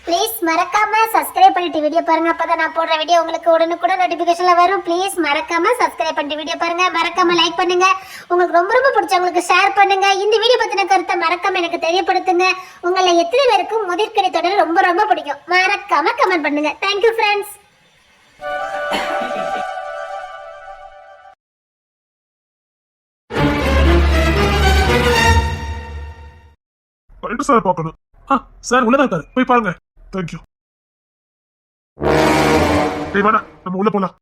Please மறக்காம subscribe பண்ணிட்டு video பாருங்க. அப்பதான் நான் போடுற வீடியோ உங்களுக்கு உடனுக்குடன் நோட்டிபிகேஷன்ல வரும். ப்ளீஸ் மறக்காம சப்ஸ்கிரைப் பண்ணிட்டு வீடியோ பாருங்க. மறக்காம லைக் பண்ணுங்க. உங்களுக்கு ரொம்ப ரொம்ப பிடிச்சவங்களுக்கு ஷேர் பண்ணுங்க. இந்த வீடியோ பத்தின கருத்தை மறக்காம எனக்கு தெரியப்படுத்துங்க. உங்களை எத்தனை பேருக்கு முதிர்கனி தொடர் ரொம்ப ரொம்ப பிடிக்கும் மறக்காம கமெண்ட் பண்ணுங்க. Thank you friends. சார் பார்க்கணும். சார் உள்ளதா இருக்காரு, போய் பாருங்க. தேங்க்யூ. டேய் வாடா, நம்ம உள்ள போலாம்.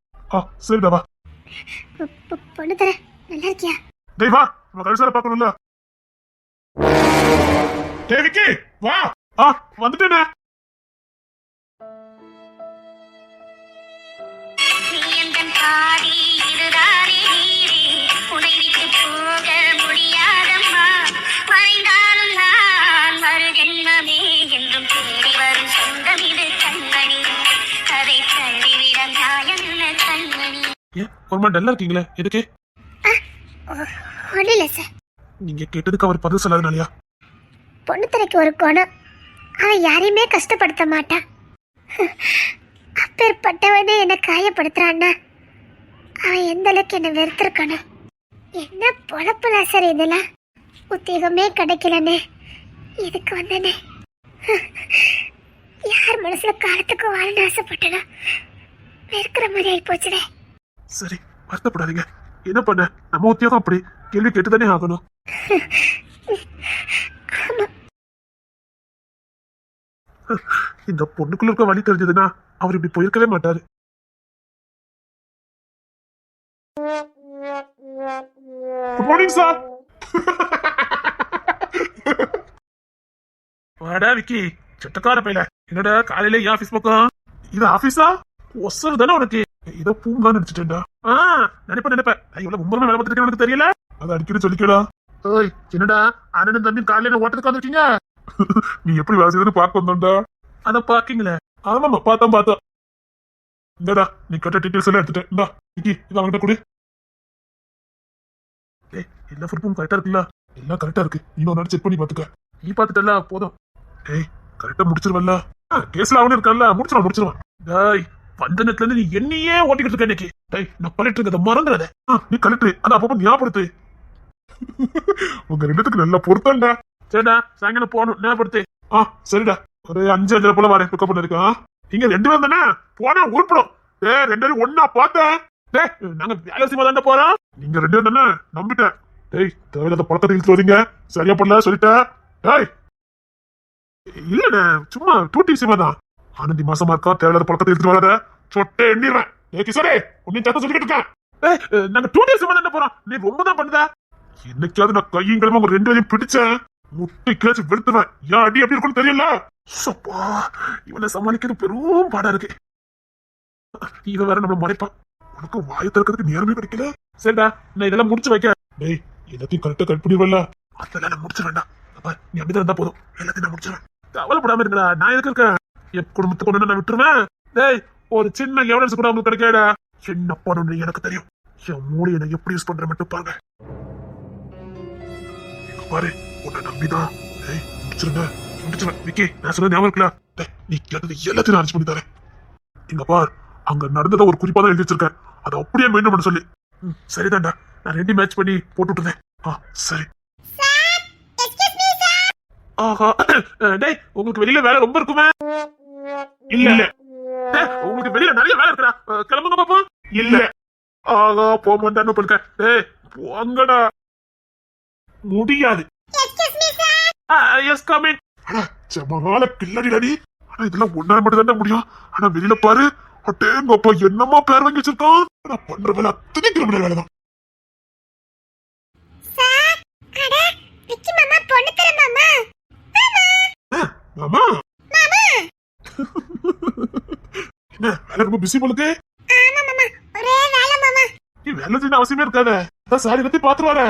சரிடா வா. பொண்ணு தர நல்லா இருக்கியா? டேய் வா, நம்ம கல்சார பார்க்கணும்ல. டேய் விக்கி வா. வந்துட்டேனே. ஒரு டல்லா இருக்கீங்களே, எதுக்கு? ஒண்ணுல சார், நீங்க கேட்டதுக்கு அவர் பதில் சொல்லாதனாலயா? பொண்ணு தரைக்கு ஒரு குணம், அவன் யாரையுமே கஷ்டப்படுத்த மாட்டான். அப்பேற்பட்டவனே என்ன காயப்படுத்துறான்னா அவன் எந்த அளவுக்கு என்ன வெறுத்திருக்கணும். என்ன பொழப்புல சார் இதெல்லாம்? உத்தியோகமே கிடைக்கலனே இதுக்கு வந்தனே. யார் மனசுல காலத்துக்கு வாழன்னு ஆசைப்பட்டனா வெறுக்கிற மாதிரி ஆகி போச்சுடே. சரி, வருத்தப்படாதீங்க. என்ன பண்ண, நம்ம உத்தியோகம் அப்படி, கேள்வி கேட்டுதானே ஆகணும். இந்த பொண்ணுக்குள்ள இருக்க வழி தெரிஞ்சதுன்னா அவர் இப்படி போயிருக்கவே மாட்டாரு. Good morning sir. வாடா விக்கி, செட்டக்கார பையல. என்னடா காலையில ஏன் ஆபீஸ் பக்கம்? இது ஆபீஸா? ஒசர் தானே உனக்கு. ஏதோ பூங்கா நினைச்சிட்டேன்டா. நினைப்பேன். இவ்வளவு மும்பரமா வேலை பார்த்துட்டு உனக்கு தெரியல? அதை அடிக்கடி சொல்லிக்கடா. ஓய் என்னடா அண்ணன் தம்பி காலையில ஓட்டத்துக்கு வந்துருக்கீங்க? நீ எப்படி வேலை செய்யறது பார்க்க வந்தோம்டா. அத பாக்கீங்களே? ஆமாமா பார்த்தோம். இந்தடா நீ கேட்ட டீட்டெயில்ஸ் எல்லாம் எடுத்துட்டேன். இந்தா விக்கி, இது அவன்கிட்ட கொடு. ஏய், எல்லா ஃபுட்டும் கரெக்டா இருக்குல்ல? எல்லாம் கரெக்டா இருக்கு. நீ ஒரு நாள் செக் பண்ணி பாத்துக்க. நீ பாத்துட்டல போதும். ஏய், கரெக்டா முடிச்சிருவல்ல? கேஸ்ல அவனே இருக்கான்ல, முடிச்சிருவான். டேய், வந்த நேரத்துல இருந்து நீ என்னையே ஓட்டிக்கிட்டு இருக்க இன்னைக்கு. டேய், நான் கலெக்டர் மறந்துடாத. நீ கலெக்டர், அதை அப்பப்ப ஞாபகப்படுத்து. உங்க ரெண்டுத்துக்கு நல்லா பொருத்தம்டா. சரிடா, சாயங்காலம் போகணும், ஞாபகப்படுத்து. சரிடா, ஒரு 5 போல வரேன். பிக்கப் பண்ணிருக்கா. நீங்க 2 பேரும் தானே போனா உருப்படும். 2 பேரும் ஒன்னா பார்த்தேன். நாங்க வேலை செய்ய தானே போறோம். நீங்க 2 பேரும் தானே, நம்பிட்டேன். டேய், தேவையில்லாத பழக்கத்தை இழுத்து வரீங்க. சரியா பண்ணல சொல்லிட்டேன். டேய் இல்லண்ணே, சும்மா டூட்டி சிமா தான். ஆனந்தி மாசமா இருக்கா, தேவையில்லாத பழக்கத்தை எடுத்துட்டு வராத. சொட்டே எண்ணிடுவேன். கிஷோரே, உன்னையும் சேர்த்து சொல்லிக்கிட்டு இருக்கேன். நாங்க டூட்டி சிமா தானே போறோம். நீ ரொம்ப தான் பண்ணுத. என்னைக்காவது நான் கையும் கிழமை உங்க 2 பேரையும் பிடிச்சேன், முட்டை கிளாச்சு வெளுத்துவேன். ஏன் அடி அப்படி இருக்குன்னு தெரியல. சப்பா, இவனை சமாளிக்கிறது பெரும் பாடா இருக்கு. இவன் வேற நம்மள மறைப்பான். உனக்கு வாயை திறக்கிறதுக்கு நேரமே கிடைக்கல. சரிடா, நான் இதெல்லாம் முடிச்சு வைக்க. டேய், எல்லாத்தையும் கரெக்டா கட் பண்ணிடுவல? அதெல்லாம் நான் முடிச்சு வேண்டாம். நீ அப்படிதான் இருந்தா போதும், எல்லாத்தையும் நான் முடிச்சிருவேன். கவலைப்படாம இருக்கா, நான் எதுக்கு இருக்கேன்? என் குடும்பத்துக்கு ஒண்ணு நான் விட்டுருவேன். டேய், ஒரு சின்ன எவிடன்ஸ் கூட உங்களுக்கு கிடைக்காடா. என்ன பண்ணணும் எனக்கு தெரியும். என் மூளையை நான் எப்படி யூஸ் பண்றேன் மட்டும் பாருங்க. பாரு, உன்னை நம்பிதான். முடிச்சிருவேன். விக்கி, நான் சொன்ன ஞாபகம் இருக்கல? நீ கேட்டது எல்லாத்தையும் நான் அரேஞ்ச் பண்ணி தரேன். இங்க பார், அங்க நடந்ததை ஒரு குறிப்பா தான் எழுதி வச்சிருக்கேன். அதை அப்படியே மெயின்டைன் பண்ண சொல்லி. சரிதான்டா, நான் 2 மேட்ச் பண்ணி போட்டு விட்டுறேன். சரி. ஆஹா, டேய், உங்களுக்கு வெளியில வேலை ரொம்ப இருக்குமே? இல்ல, உங்களுக்கு வெளியில நிறைய வேலை இருக்குடா. கிளம்புங்க பாப்பா. இல்ல, ஆகா போக மாட்டான்னு சொல்லிருக்க. டேய் போங்கடா. முடியாது. Yes coming. ஜமால கில்லடிடாடி. ஆனா இதெல்லாம் ஒன்னால மட்டும் தானே முடியும். ஆனா வெளியில பாரு, அட்டேங்கப்பா என்னமா பேர் வாங்கி வச்சிருக்கான். நான் பண்ற வேலை அத்தனை கிலோமீட்டர் வேலை தான். மாமா என்ன வேலை ரொம்ப பிஸி போலுக்கு? நீ வேலை செய்ய அவசியமே இருக்காத. சாரி பத்தி பாத்துட்டு வர.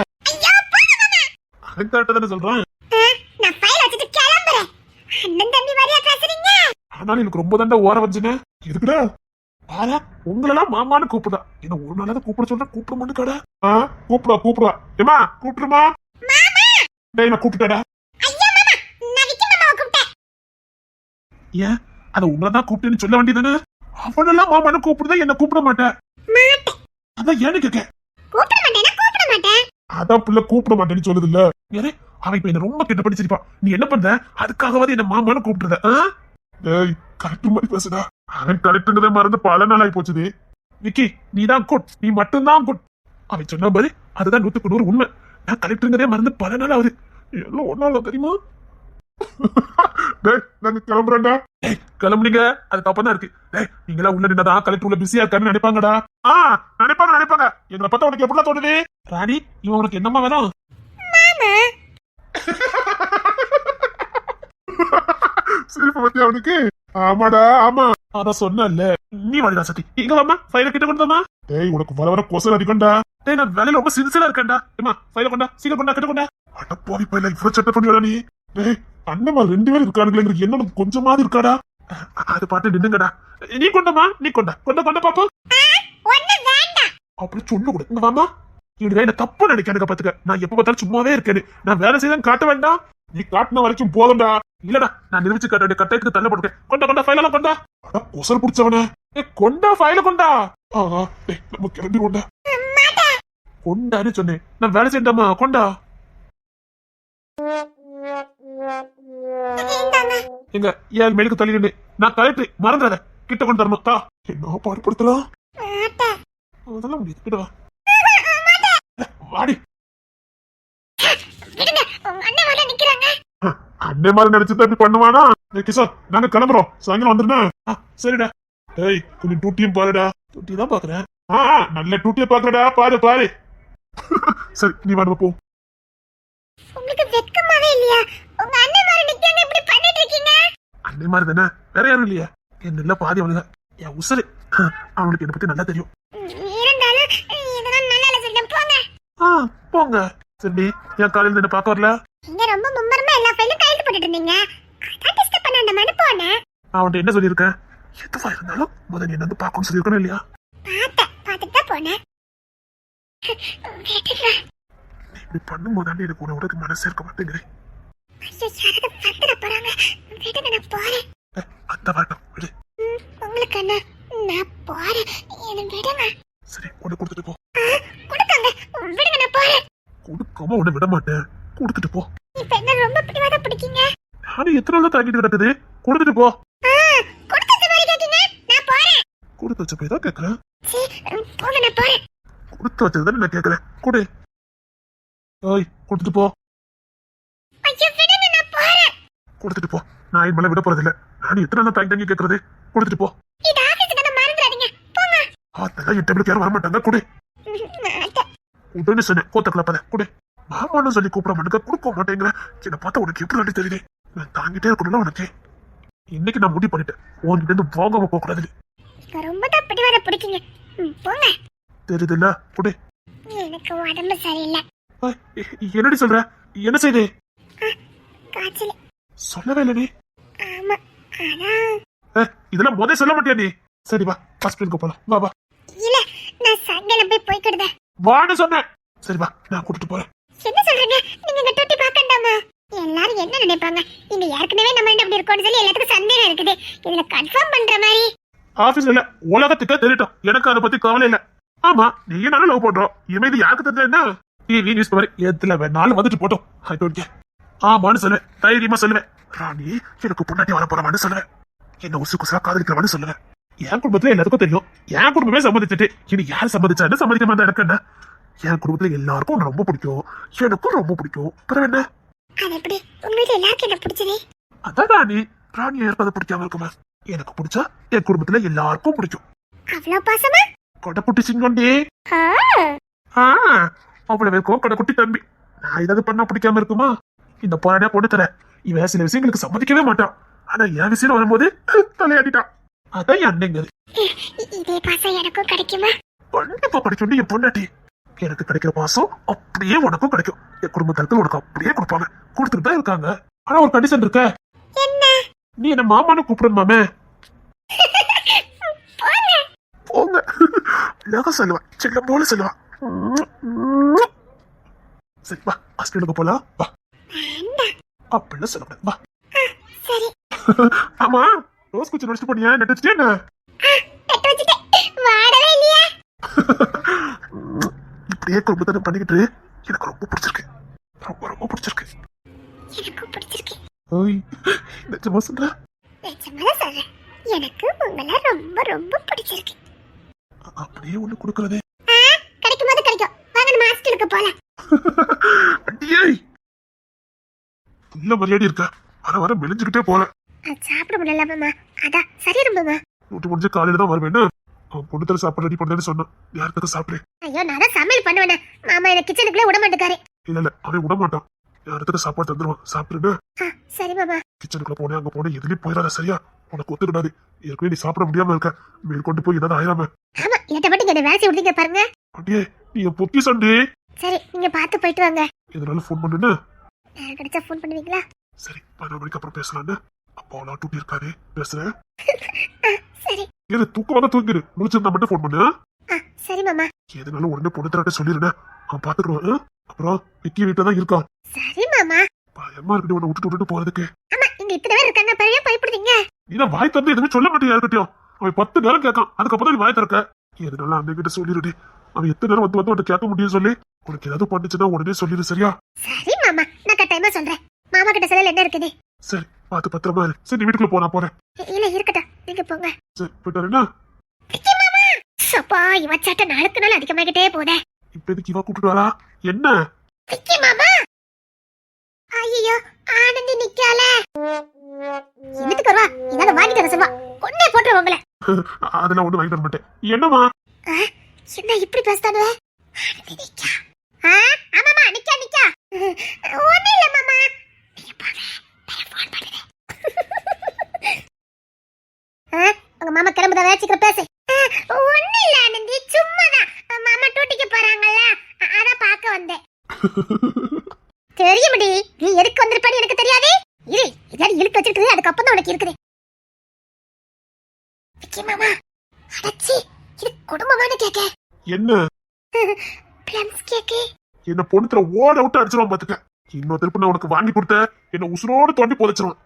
தானே சொல்றேன். ஆனாலும் எனக்கு ரொம்ப தாண்டா ஓர வச்சுனே. எதுக்குடா? பாரா, உங்களெல்லாம் மாமான்னு கூப்பிடா. என்ன ஒரு நாளாவது கூப்பிட சொல்ற, கூப்பிட மாட்டேன் கடா. கூப்பிடுவா. ஏமா கூப்பிட்டுருமா? டேய், நான் கூப்பிட்டேடா. ஏன் அத உங்களதான் கூப்பிட்டேன்னு சொல்ல வேண்டியதானே? அவனெல்லாம் மாமான்னு கூப்பிடுதா, என்ன கூப்பிட மாட்டேன். மாட்டேன். அதான் ஏன்னு கேக்க. கூப்பிட மாட்டேனா கூப்பிட மாட்டேன். அதான் புள்ள கூப்பிட மாட்டேன்னு சொல்லுது இல்ல. ஏறே அவன் இப்ப என்ன ரொம்ப கெட்ட படிச்சிருப்பா. நீ என்ன பண்ற? அதுக்காகவாது என்ன மாமான்னு கூப்பிடுறத? டேய் கரெக்ட் மாதிரி பேசுடா. அவன் கரெக்டுங்கதே மறந்து பல நாள் ஆகி போச்சுது. விக்கி நீதான் குட், நீ மட்டும்தான் குட். அவன் சொன்ன பாரு அதுதான் 100% உண்மை. நான் கரெக்டுங்கதே மறந்து பல நாள் ஆகுது. எல்லாம் ஒன்னால தெரியுமா? டேய் நாங்க கிளம்புறேன்டா. டேய் கிளம்புனீங்க அது தப்பா இருக்கு. டேய் நீங்களா உள்ள நின்னதான் கலெக்டர் உள்ள பிஸியா இருக்கான்னு நினைப்பாங்கடா. நினைப்பாங்க. எங்களை பார்த்தா உனக்கு எப்படிலாம் தோணுது? ராணி இவன் உனக்கு என்னமா வேணும்? மாமா சிரிப்பு பத்தி அவனுக்கு. ஆமாடா ஆமா அதான் சொன்னல. நீ வாடிடா சத்தி இங்க வாமா. ஃபைல கிட்ட கொண்டாமா. டேய் உனக்கு வர கொசல் அதிகம்டா. டேய் நான் வேலையில ரொம்ப சின்சியரா இருக்கேன்டா. ஏமா ஃபைல கொண்டா சீக்கிரம் கொண்டா கிட்ட கொண்டா. அட போய் பையில இவ்வளவு சட்டை பண்ணிடா நீ. டேய் அண்ணமா 2 பேர் இருக்கானுங்களே, என்னோட கொஞ்சமாவது இருக்காடா. அது பாட்டு நின்னுங்கடா. நீ கொண்டமா நீ கொண்டா பாப்பா. ஒண்ணு வேண்டாம். அப்படி சொல்ல கூட இங்க வாமா. இதுல என்ன தப்பு நினைக்கானுங்க பாத்துக்க. நான் எப்ப பார்த்தாலும் சும்மாவே இருக்கேன்னு நான் வேலை செய்யலாம் காட்ட வேண்டாம். நீ காட்டின வரைக்கும் போதும்டா. இல்லடா நான் நிரூபிச்சு காட்ட வேண்டிய கட்டாயத்துக்கு தள்ள போட்டுக்கேன். கொண்டா ஃபைலெல்லாம் கொண்டா. அட கொசல் புடிச்சவனே. கொண்டா ஃபைல கொண்டா. டேய் நம்ம கிளம்பி கொண்டா. கொண்டான்னு சொன்னேன். நான் வேலை செய்யண்டாமா கொண்டா. எங்க ஏன் மெழுக்கு தள்ளி நின்று நான் கலெக்டர் மறந்துடாத. கிட்ட கொண்டு தரணும் தா. என்ன பாடுபடுத்தலாம் அதெல்லாம் முடியாது. கிட்ட வா வாடி. அண்ணே மாதிரி நடிச்சுதான் இப்படி பண்ணுவானா? கிஷோர் நாங்க கிளம்புறோம். சாயங்காலம் வந்துருந்தேன். சரிடா. டேய் கொஞ்சம் டூட்டியும் பாருடா. டூட்டி தான் பாக்குறேன். நல்ல டூட்டியை பாக்குறடா. பாரு சரி நீ வாங்க போ. உங்களுக்கு வெட்கமாவே இல்லையா? உங்க அண்ணன் மாதிரி நிக்காம இப்படி பண்ணிட்டு இருக்கீங்க? அண்ணே மாதிரி தானே வேற யாரும் இல்லையா? என் நல்ல பாதி அவனுங்க என் உசரு. அவனுக்கு என்ன பத்தி நல்லா தெரியும். இருந்தாலும் இதெல்லாம் நல்லா சொல்ல போங்க. போங்க. சரி என் காலையில என்ன பார்க்க வரல? நீங்க ரொம்ப மும்மரமா எல்லா ஃபைலும் கைது போட்டுட்டு இருந்தீங்க. அதான் டிஸ்டர்ப் பண்ண அந்த மாதிரி போனேன். அவன்கிட்ட என்ன சொல்லியிருக்கேன்? எதுவா இருந்தாலும் முதல்ல நீ என்ன வந்து பார்க்கணும்னு சொல்லியிருக்கணும் இல்லையா? பார்த்துட்டு தான் போனேன். இப்படி பண்ணும்போது எனக்கு உனக்கு மனசு இருக்க மாட்டேங்கிறேன். அந்த வரட்டும் விடு. உங்களுக்கு என்ன நான் போறேன். என்ன விடுங்க. சரி உன்னை கொடுத்துட்டு போ. கொடுத்தாங்க விடுங்க நான் போறேன். கொடுக்காம உன்னை விட மாட்டேன். கொடுத்துட்டு போ. இப்ப என்ன ரொம்ப பிடிவாத பிடிக்கீங்க? நானும் எத்தனை நாள் தாக்கிட்டு கிடக்குது. கொடுத்துட்டு போ. கொடுத்து மாதிரி கேட்டீங்க. நான் போறேன். கொடுத்து வச்ச போய் தான் கேட்கறேன். போங்க நான் போறேன். கொடுத்து வச்சதுதான் நான் கேட்கறேன். கொடு. ஓய் கொடுத்துட்டு போ. ஐயோ விடுங்க நான் போறேன். கொடுத்துட்டு போ. நான் இனிமேல விட போறது இல்ல. நானும் எத்தனை நாள் தாங்கி கேட்கறது. கொடுத்துட்டு போ. இது ஆபீஸ்க்கு நான் மறந்துடாதீங்க. போங்க. அதெல்லாம் என் டேபிளுக்கு யாரும் வர மாட்டாங்க. கொடு. உடனே சொன்னேன் கோத்தக்கலப்பத. கொடு. மாமான்னு சொல்லி கூப்பிட மாட்டேங்க. கொடுக்க மாட்டேங்கிற. என்ன பார்த்தா உனக்கு எப்படி தெரியுது? நான் தாங்கிட்டே இருக்கணும்ல உனக்கு. இன்னைக்கு நான் முடிவு பண்ணிட்டேன். உன்கிட்ட இருந்து போகாம போக கூடாது. ரொம்ப தான் பிடிவாத பிடிக்கீங்க. போங்க. தெரியுது இல்ல? கொடு. எனக்கு உடம்பு சரியில்லை. என்னடி சொல்ற? என்ன செய்து? காய்ச்சல். சொல்லவே இல்ல நீ. ஆமா ஆனா இதெல்லாம் முதல்ல சொல்ல மாட்டியா நீ? சரி வா ஹாஸ்பிட்டலுக்கு போலாம். வா வா. இல்ல நான் சாயங்காலம் போய் போய்க்கிடுதேன். வான்னு சொன்னேன். சரி வா நான் கூட்டிட்டு போறேன். என்ன சொல்றீங்க? நீங்க இந்த தொட்டி பார்க்கண்டாமா? எல்லாரும் என்ன நினைப்பாங்க? இங்க ஏற்கனவே நம்ம ரெண்டு அப்படி இருக்கோம்னு சொல்லி எல்லாத்துக்கும் சந்தேகம் இருக்குது. இதுல கன்ஃபார்ம் பண்ற மாதிரி ஆபீஸ்ல இல்ல உலகத்துக்கே தெரியட்டும். எனக்கு அதை பத்தி கவலை இல்ல. ஆமா நீ என்ன லவ் பண்றோம்? இனிமே இது யாருக்கு தெரிஞ்சா என்ன? டிவி நியூஸ் பேப்பர் எதுல வேணாலும் வந்துட்டு போட்டோம். I don't care. ஆமான்னு சொல்லுவேன். தைரியமா சொல்லுவேன். ராணி எனக்கு பொண்டாட்டி வர போறவான்னு சொல்லுவேன். என்ன உசு குசா காதலிக்கிறவான்னு சொல்லுவேன். என் குடும்பத்துல எல்லாத்துக்கும் தெரியும். என் குடும்பமே சம்மதிச்சுட்டு இனி யார் சம்மதிச்சான்னு சம்மதிக்காம தான் எனக்கு என்ன? என் குடும்பத்துல எல்லாருக்கும் உன்னை ரொம்ப பிடிக்கும். எனக்கும் ரொம்ப பிடிக்கும். அப்புறம் என்ன? அது எப்படி உங்க வீட்டுல எல்லாருக்கும் என்ன பிடிச்சது? அதான் ராணி. ராணி யாருக்கு அதை பிடிக்காம இருக்குமா? எனக்கு பிடிச்சா என் குடும்பத்துல எல்லாருக்கும் பிடிக்கும். அவ்வளவு பாசமா? கொடக்குட்டி சிங்கோண்டி. அவ்வளவு இருக்கும் கொடக்குட்டி தம்பி. நான் ஏதாவது பண்ணா பிடிக்காம இருக்குமா? இந்த போராடியா பொண்ணு தர இவன் சில விஷயங்களுக்கு சம்மதிக்கவே மாட்டான். ஆனா என் விஷயம் வரும்போது தலையாடிட்டான். அதான் என் அண்ணங்கிறது. இதே பாசம் எனக்கும் கிடைக்குமா? கண்டிப்பா கிடைக்கும். என் பொண்டாட்டி எனக்கு கிடைக்கிற பாசம் அப்படியே உனக்கும் கிடைக்கும். என் குடும்பத்திற்கு உனக்கு அப்படியே கொடுப்பாங்க. கொடுத்துட்டு தான் இருக்காங்க. ஆனா ஒரு கண்டிஷன் இருக்க. என்ன? நீ என்ன மாமான்னு கூப்பிடணுமாமே. போங்க. லக சொல்லுவேன். செல்லம் போல சொல்லுவான். சரி வா ஹாஸ்பிட்டலுக்கு போலாம். வா. அப்படிலாம் சொல்லக்கூடாது. வா. சரி. ஆமா ரோஸ் குச்சி நடிச்சு போனியா நெட் வச்சுட்டே என்ன நட்டு வச்சுட்டேன் வாடவே இல்லையா இப்படியே குடும்பத்தை பண்ணிக்கிட்டு எனக்கு ரொம்ப பிடிச்சிருக்கு ரொம்ப ரொம்ப பிடிச்சிருக்கு எனக்கு பிடிச்சிருக்கு ஓய் நிஜமா சொல்ற நிஜமா சொல்றேன் எனக்கு உங்களை ரொம்ப ரொம்ப பிடிச்சிருக்கு அப்படியே ஒண்ணு கொடுக்கறதே கிடைக்கும் போது கிடைக்கும் வாங்க நம்ம ஹாஸ்டலுக்கு போலாம் அடியே நல்ல மரியாதை இருக்கா வர வர மெலிஞ்சுக்கிட்டே போல சாப்பிட முடியல மாமா அதான் சரியா மாமா நூற்றி முடிஞ்சு காலையில தான் வருவேன் பொண்ணு தர சாப்பாடு ரெடி பண்ணேன்னு சொன்னான் யாருக்கு சாப்பிடுறேன் ஐயோ நான் தான் சமையல் பண்ணுவேன் மாமா என்ன கிச்சனுக்குள்ளே விட மாட்டேக்காரு இல்ல அவன் விட மாட்டான் யாருக்கு சாப்பாடு தந்துருவான் சாப்பிடுன்னு சரி மாமா கிச்சனுக்குள்ள போனேன் அங்க போனேன் எதுலயும் போயிடாத சரியா உனக்கு ஒத்துக்கிடாது ஏற்கனவே நீ சாப்பிட முடியாம இருக்க மேற்கொண்டு போய் ஏதாவது ஆயிராம ஆமா இதை மட்டும் என்ன வேசி விடுங்க பாருங்க அடியே நீ என் பொத்தி சண்டே சரி நீங்க பார்த்து போயிட்டு வாங்க எதனால ஃபோன் பண்ணுன்னு கிடைச்சா ஃபோன் பண்ணுவீங்களா சரி 11 மணிக்கு அப்புறம் பேசலான்னு அப்போ அவளா டூட்டி இருக்காரு பேசுறேன் சரி ஏது தூக்கமாக தூங்கிடு முடிச்சிருந்தா மட்டும் ஃபோன் பண்ணு சரி மாமா எதனால உடனே பொண்ணு தரட்ட சொல்லிருந்தேன் அவன் பாத்துக்குருவான் அப்புறம் விக்கி வீட்டுல தான் இருக்கான் சரி மாமா பயமா இருக்கு உன்னை விட்டுட்டு போறதுக்கு ஆமா இங்க இத்தனை பேர் இருக்காங்க பெரிய பயப்படுறீங்க நீதான் வாய் தந்து எதுவுமே சொல்ல மாட்டேன் யாருக்கிட்டயும் அவன் 10 நேரம் கேட்கான் அதுக்கப்புறம் நீ வாய் திறக்க எதனால அந்த கிட்ட சொல்லிருடி அவன் எத்தனை நேரம் வந்து வந்து உன்னை கேட்க முடியும் சொல்லி உனக்கு ஏதாவது பண்ணுச்சுன்னா உடனே சொல்லிடு சரியா சரி மாமா நான் கட்டாயமா சொல்றேன் மாமா கிட்ட சொல்லல என்ன இருக்குது சரி பார்த்து பத்திரமா இரு சரி நீ வீட்டுக்குள்ள போ நான் போறேன் இல்ல இருக்கட்டும் நீங்க போங்க சரி போயிட்டு வரேன்னா சப்பா இவ சட்ட நாளுக்கு நாள் அதிகமாகிட்டே போதே இப்ப எதுக்கு இவா கூப்பிட்டு வரா என்ன விக்கி மாமா ஐயோ ஆனந்தி நிக்கால என்னத்துக்கு வருவா இதால வாங்கிட்டு வர சொல்வா கொண்டே போட்டுரு உங்களை அதெல்லாம் ஒண்ணு வாங்கிட்டு வர மாட்டேன் என்னமா என்ன இப்படி பேசுதானே ஆனந்தி நிக்கா ஆமாமா நிக்கா நிக்கா ஒண்ணு இல்ல மாமா நீங்க போங்க நான் ஃபோன் பண்ணுறேன் உங்க மாமா கிளம்புதா சீக்கிரம் பேசு ஒண்ணு இல்ல ஆனந்தி சும்மாதான் மாமா டூட்டிக்கு போறாங்கல்ல அதான் பார்க்க வந்தேன் தெரியுமடி நீ எதுக்கு வந்திருப்பான்னு எனக்கு தெரியாது இரு இதெல்லாம் இழுத்து வச்சிருக்கு அதுக்கப்புறம் தான் உனக்கு இருக்குது விக்கி மாமா அடச்சி இது குடும்பமான கேக்க என்ன பிளம்ஸ் கேக்கு என்ன பொண்ணுத்துல ஓட விட்டு அடிச்சிருவான் பாத்துக்க இன்னொரு திருப்பி நான் உனக்கு வாங்கி கொடுத்த என்ன உசுரோடு தோண்டி புதைச்சிருவான்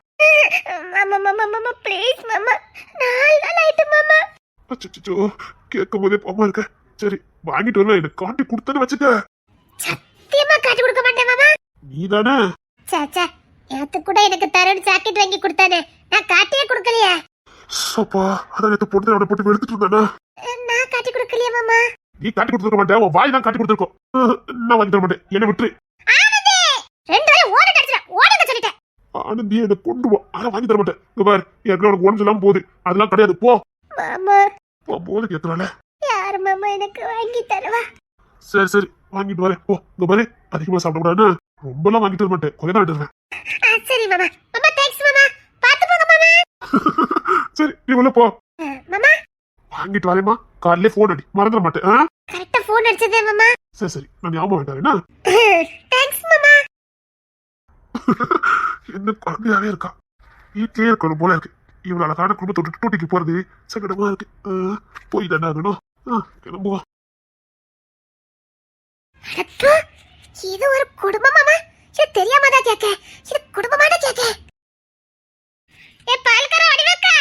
மாமா மாமா மாமா ப்ளீஸ் மாமா 4 நாள் ஆயிட்டு மாமா அச்சோ கேட்கும் போதே பாவமா இருக்க சரி வாங்கிட்டு வரல எனக்கு காட்டி கொடுத்தேன்னு வச்சுக்க சத்தியமா காட்டி கொடுக்க மாட்டேன் மாமா நீ தானே சாச்சா நேத்து கூட எனக்கு தரேன்னு ஜாக்கெட் வாங்கி கொடுத்தானே நான் காட்டியே கொடுக்கலையே சப்பா அதான் நேற்று பொண்ணு அவனை போட்டு எடுத்துட்டு இருந்தானே நான் காட்டி கொடுக்கலையே மாமா நீ காட்டி கொடுத்துருக்க மாட்டேன் உன் வாய் தான் காட்டி கொடுத்துருக்கோம் நான் வாங்கி தர மாட்டேன் என்ன விட்டுரு ஆனந்தி ரெண்டு பேரும் ஓட கடிச்சற ஓடுங்க சொல்லிட்டேன் ஆனந்தி என்ன கொண்டு வா ஆனா வாங்கி தர மாட்டேன் இங்க பாரு ஏற்கனவே உனக்கு உடஞ்சு எல்லாம் போகுது அதெல்லாம் கிடையாது போ மாமா போது கேட்கறானே யார் மாமா எனக்கு வாங்கி தருவா சரி சரி வாங்கிட்டு வரேன் போ இங்க பாரு அதிகமா சாப்பிடக்கூடாது ரொம்பலாம் வாங்கிட்டு வர மாட்டேன் கொஞ்சம் தான் வாங்கிட்டு வருவேன் சரி மாமா மாமா தேங்க்ஸ் மாமா பாத்து போங்க மாமா சரி நீ உள்ள போ மாமா வாங்கிட்டு வரேம்மா காலையிலே போன் அடி மறந்துட மாட்டேன் கரெக்டா போன் அடிச்சதே மாமா சரி சரி நான் ஞாபகம் வேண்டாம் தேங்க்ஸ் மாமா என்ன குழந்தையாவே இருக்கா வீட்லயே இருக்கணும் போல இருக்கு இவ்வளவு அழகான குடும்பத்தை விட்டு டூட்டிக்கு போறது சங்கடமா இருக்கு போய் தானே ஆகணும் கிளம்புவா அடப்பா இது ஒரு குடும்பம் மாமா இது தெரியாம தான் கேக்க இது குடும்பமான கேக்க ஏ பால்கார வடிவக்கா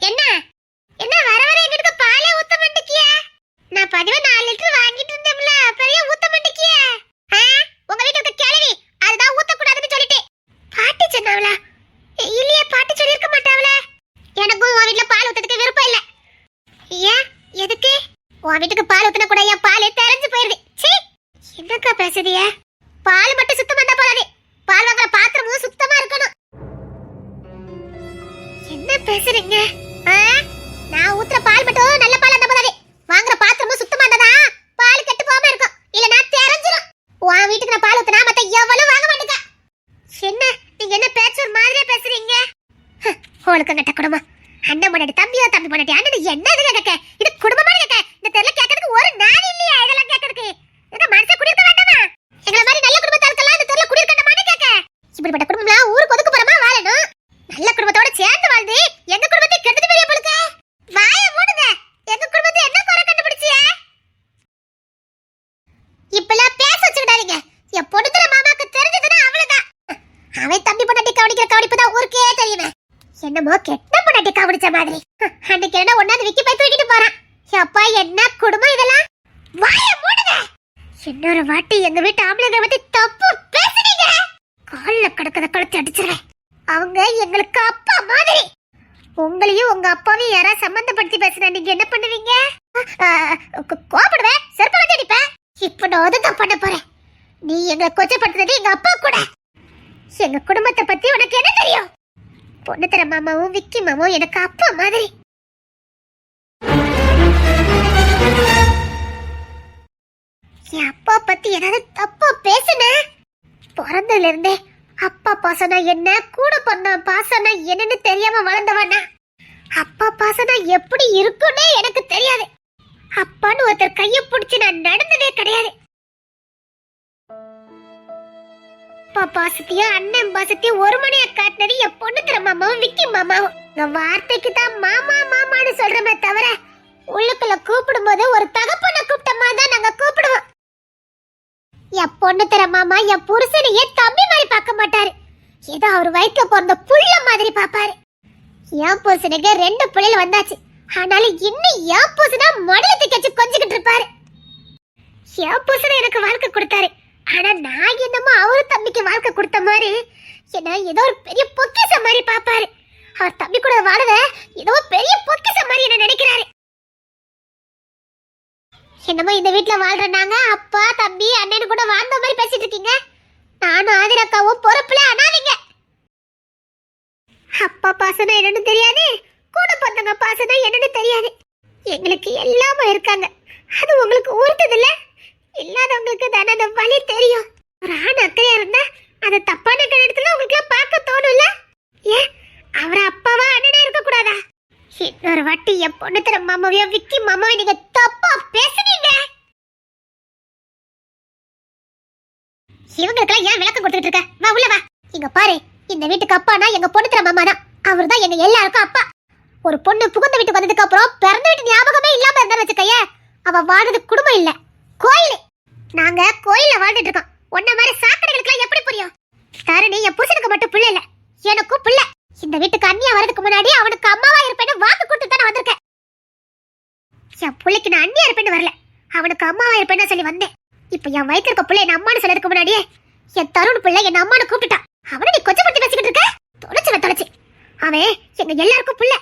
என்ன என்ன வர வர எங்கிட்ட பாலே ஊத்த மாட்டேக்கிய நான் பதிவ 4 லிட்டர் வாங்கிட்டு இருந்தேன்ல பெரிய ஊத்த மாட்டேக்கிய உங்க வீட்டுல இருக்க கிழவி அதுதான் ஊத்த கூடாதுன்னு சொல்லிட்டு பாட்டி சொன்னாவளா இல்லையே பாட்டி சொல்லி இருக்க மாட்டாவளே எனக்கும் உன் வீட்டுல பால் ஊத்துறதுக்கு விருப்பம் இல்ல ஏன் எதுக்கு உன் வீட்டுக்கு பால் ஊத்துன கூட என் பாலே தெரிஞ்சு போயிருது சீ என்னக்கா பேசுறிய பால் மட்டும் சுத்தமா இருந்தா போதாது பால் வாங்குற பாத்திரமும் சுத்தமா இருக்கணும் என்ன பேசுறீங்க நான் ஊத்துற பால் மட்டும் நல்ல பால் இருந்தா போதாது வாங்குற பாத்திரமும் சுத்தமா இருந்தா பால் கெட்டு போகாம இருக்கும் இல்ல நான் தெரிஞ்சிரும் உன் வீட்டுக்கு நான் பால் ஊத்துனா மத்த எவ்வளவு வாங்க மாட்டேங்க என்ன நீங்க என்ன பேச்சு ஒரு மாதிரியே பேசுறீங்க உங்களுக்கு நட்ட குடும்பம் அண்ணன் முன்னாடி தம்பியோ தம்பி முன்னாடி அண்ணன் என்ன இது கேட்க இது குடும்பமா கேட்க இந்த தெருல கேட்கறதுக்கு ஒரு நாள் இல்லையா இதெல்லாம் கேட்கறதுக்கு எங்க மனசை குடியிருக்க வேண்டாமா எங்களை மாதிரி நல்ல குடும்பத்தாருக்கெல்லாம் இந்த தெருல குடியிருக்கணுமான்னு கேட்க இப்படிப்பட்ட குடும்பம்லாம் ஊருக்கு ஒதுக்குப்புறமா வாழணும் நல்ல குடும்பத்தோட சேர்ந்து வாழ்ந்து எங்க குடும்பத்தை கெடுத்து பெரிய பொழுது வாய மூடுங்க எங்க குடும்பத்தை என்ன குறை கண்டுபிடிச்சிய இப்பெல்லாம் பேச வச்சுக்கிடாதீங்க என் பொண்ணுத்துல மாமாக்கு தெரிஞ்சதுன்னா அவ்வளவுதான் அவன் தம்பி பொண்டாட்டி கவனிக்கிற கவனிப்பு தான் ஊருக்கே தெரியுமே என்னமோ கெட்ட பொண்டாட்டி கவனிச்ச மாதிரி. அன்னைக்கு என்ன ஒன்னாவது விக்கி போய் தூக்கிட்டு போறான். அப்பா என்ன குடும்பம் இதெல்லாம். வாய மூடுங்க. இன்னொரு வாட்டி எங்க வீட்டு ஆம்பளைங்க பத்தி தப்பு பேசுனீங்க, கால்ல கிடக்கத கழுத்து அடிச்சிருவேன். அவங்க எங்களுக்கு அப்பா மாதிரி. உங்களையும் உங்க அப்பாவையும் யாராவது சம்பந்தப்படுத்தி பேசுனா நீங்க என்ன பண்ணுவீங்க? கோபப்படுவேன், செருப்ப வச்சு அடிப்பேன். இப்ப நான் அதுதான் பண்ண போறேன். நீ எங்களை கொச்சப்படுத்துறது எங்க அப்பா கூட. எங்க குடும்பத்தை பத்தி உனக்கு என்ன தெரியும்? பொண்ணுத்தர மாமாவும் விக்கி மாமாவும் எனக்கு அப்பா மாதிரி. என் அப்பா பத்தி ஏதாவது தப்பா பேசுன, பிறந்ததுல இருந்தே அப்பா பாசனா என்ன, கூட பண்ண பாசனா என்னன்னு தெரியாம வளர்ந்தவனா. அப்பா பாசனா எப்படி இருக்குன்னே எனக்கு தெரியாது. அப்பான்னு ஒருத்தர் கைய பிடிச்சு நான் நடந்ததே கிடையாது. அப்பா பாசத்தையும் அண்ணன் பாசத்தையும் ஒரு மணியா காட்டினது என் பொண்ணு தர மாமாவும் விக்கி மாமாவும். நான் வார்த்தைக்கு தான் மாமா மாமான்னு சொல்றமே தவிர உள்ளுக்குள்ள கூப்பிடும் போது ஒரு தகப்பனை கூப்பிட்ட மாதிரி தான் நாங்க கூப்பிடுவோம். என் பொண்ணு தர மாமா என் புருஷனையே தம்பி மாதிரி பார்க்க மாட்டாரு. ஏதோ அவர் வயிற்றுல பிறந்த புள்ள மாதிரி பாப்பாரு. என் புருஷனுக்கு 2 பிள்ளைகள் வந்தாச்சு. ஆனாலும் இன்னும் என் புருஷனா மடலத்தை கட்சி கொஞ்சிக்கிட்டு இருப்பாரு. என் புருஷனை எனக்கு வாழ்க்கை கொடுத்தாரு. ஆனா நான் என்னமோ அவரு தம்பிக்கு வாழ்க்கை கொடுத்த மாதிரி என்ன ஏதோ ஒரு பெரிய பொக்கிஷம் மாதிரி பாப்பாரு. அவர் தம்பி கூட வாழத ஏதோ பெரிய பொக்கிஷம் மாதிரி என்ன நினைக்கிறாரு. என்னமோ இந்த வீட்டுல வாழ்ற நாங்க அப்பா தம்பி அண்ணனு கூட வாழ்ந்த மாதிரி பேசிட்டு இருக்கீங்க. நானும் ஆதிரக்காவும் பொறுப்புல அனாதீங்க. அப்பா பாசனா என்னன்னு தெரியாது, கூட பிறந்தவங்க பாசனா என்னன்னு தெரியாது. எங்களுக்கு எல்லாமே இருக்காங்க, அது உங்களுக்கு ஊர்த்தது இல்ல. இல்லாதவங்களுக்கு தானே அந்த வலி தெரியும். ஒரு ஆண் அக்கறையா இருந்தா அதை தப்பான கணத்துல உங்களுக்கு பார்க்க தோணும்ல. ஏன் அவரை அப்பாவா அண்ணனா இருக்க கூடாதா? இன்னொரு வாட்டி என் பொண்ணு தர மாமாவையோ விக்கி மாமாவை நீங்க தப்பா பேசுனீங்க, இவங்களுக்கெல்லாம் ஏன் விளக்கம் கொடுத்துட்டு இருக்க? வா உள்ள வா. இங்க பாரு, இந்த வீட்டுக்கு அப்பானா எங்க பொண்ணு தர மாமா தான். அவர் தான் எங்க எல்லாருக்கும் அப்பா. ஒரு பொண்ணு புகுந்த வீட்டுக்கு வந்ததுக்கு அப்புறம் பிறந்த வீட்டு ஞாபகமே இல்லாம இருந்தா வச்சுக்கைய, அவ வாழ்றது குடும்பம் இல்ல, கோயில். நாங்க கோயில்ல வாழ்ந்துட்டு இருக்கோம். உன்ன மாதிரி சாக்கடைகளுக்கு எப்படி புரியும்? தரணி என் புருஷனுக்கு மட்டும் பிள்ளை இல்ல, எனக்கும் பிள்ளை. இந்த வீட்டுக்கு அண்ணியா வரதுக்கு முன்னாடி அவனுக்கு அம்மாவா இருப்பேன்னு வாக்கு கொடுத்து தானே வந்திருக்கேன். என் பிள்ளைக்கு நான் அண்ணியா இருப்பேன்னு வரல, அவனுக்கு அம்மாவா இருப்பேன்னு சொல்லி வந்தேன். இப்ப என் வயிற்று இருக்க பிள்ளை என்ன அம்மானு சொல்லறதுக்கு முன்னாடியே என் தருண் பிள்ளை என்ன அம்மானு கூப்பிட்டுட்டான். அவனை நீ கொச்சப்படுத்தி பேசிக்கிட்டு இருக்க? தொலைச்சு அவன் எங்க எல்லாருக்கும் பிள்ளை.